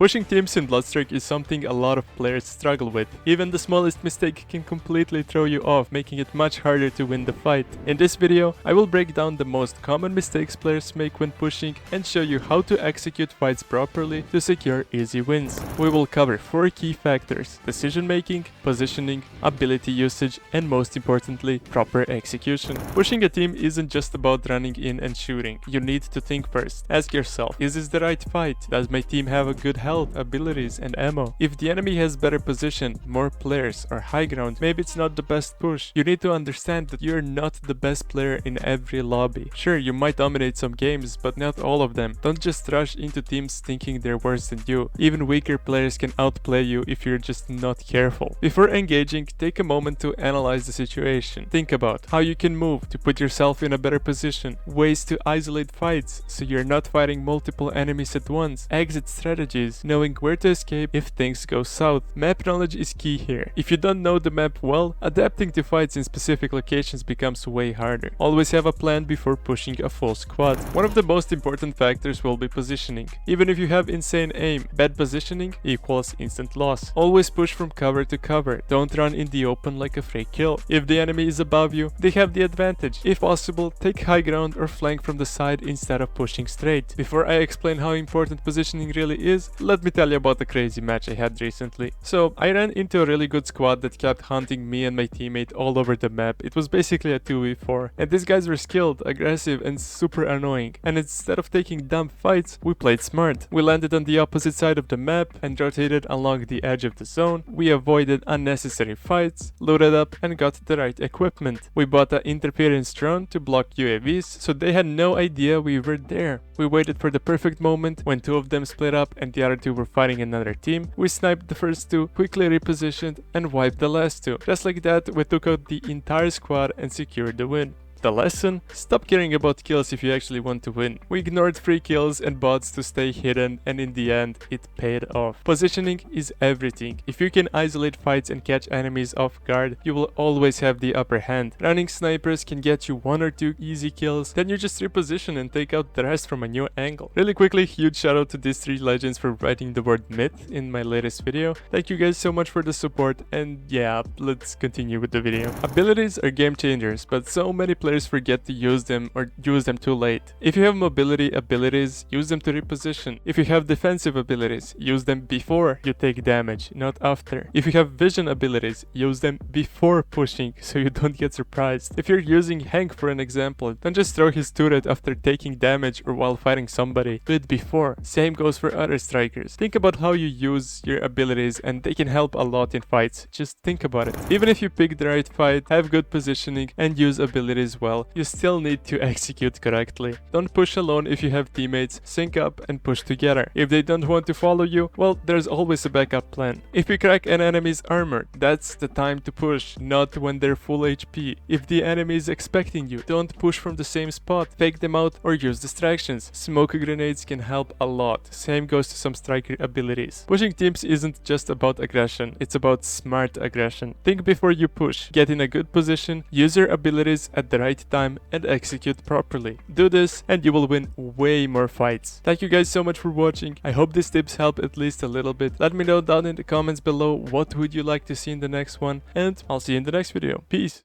Pushing teams in Bloodstrike is something a lot of players struggle with. Even the smallest mistake can completely throw you off, making it much harder to win the fight. In this video, I will break down the most common mistakes players make when pushing and show you how to execute fights properly to secure easy wins. We will cover 4 key factors: decision making, positioning, ability usage, and most importantly, proper execution. Pushing a team isn't just about running in and shooting. You need to think first. Ask yourself, is this the right fight? Does my team have a good health, abilities, and ammo? If the enemy has better position, more players, or high ground, maybe it's not the best push. You need to understand that you're not the best player in every lobby. Sure, you might dominate some games, but not all of them. Don't just rush into teams thinking they're worse than you. Even weaker players can outplay you if you're just not careful. Before engaging, take a moment to analyze the situation. Think about how you can move to put yourself in a better position, ways to isolate fights so you're not fighting multiple enemies at once, exit strategies, knowing where to escape if things go south. Map knowledge is key here. If you don't know the map well, adapting to fights in specific locations becomes way harder. Always have a plan before pushing a full squad. One of the most important factors will be positioning. Even if you have insane aim, bad positioning equals instant loss. Always push from cover to cover. Don't run in the open like a free kill. If the enemy is above you, they have the advantage. If possible, take high ground or flank from the side instead of pushing straight. Before I explain how important positioning really is, let me tell you about a crazy match I had recently. So, I ran into a really good squad that kept hunting me and my teammate all over the map. It was basically a 2v4. And these guys were skilled, aggressive, and super annoying. And instead of taking dumb fights, we played smart. We landed on the opposite side of the map and rotated along the edge of the zone. We avoided unnecessary fights, loaded up, and got the right equipment. We bought an interference drone to block UAVs, so they had no idea we were there. We waited for the perfect moment when 2 of them split up and the other 2 were fighting another team. We sniped the first 2, quickly repositioned, and wiped the last 2. Just like that, we took out the entire squad and secured the win. The lesson? Stop caring about kills if you actually want to win. We ignored free kills and bots to stay hidden, and in the end, it paid off. Positioning is everything. If you can isolate fights and catch enemies off guard, you will always have the upper hand. Running snipers can get you 1 or 2 easy kills, then you just reposition and take out the rest from a new angle. Really quickly, huge shout out to these 3 legends for writing the word myth in my latest video. Thank you guys so much for the support, and yeah, let's continue with the video. Abilities are game changers, but so many players forget to use them or use them too late. If you have mobility abilities, use them to reposition. If you have defensive abilities, use them before you take damage, not after. If you have vision abilities, use them before pushing so you don't get surprised. If you're using Hank for an example, don't just throw his turret after taking damage or while fighting somebody. Do it before. Same goes for other strikers. Think about how you use your abilities and they can help a lot in fights. Just think about it. Even if you pick the right fight, have good positioning, and use abilities well, you still need to execute correctly. Don't push alone if you have teammates. Sync up and push together. If they don't want to follow you, well, there's always a backup plan. If you crack an enemy's armor, that's the time to push, not when they're full HP. If the enemy is expecting you, don't push from the same spot. Fake them out or use distractions. Smoke grenades can help a lot. Same goes to some striker abilities. Pushing teams isn't just about aggression, it's about smart aggression. Think before you push. Get in a good position, use your abilities at the right time, and execute properly. Do this and you will win way more fights. Thank you guys so much for watching. I hope these tips help at least a little bit. Let me know down in the comments below what would you like to see in the next one, and I'll see you in the next video. Peace!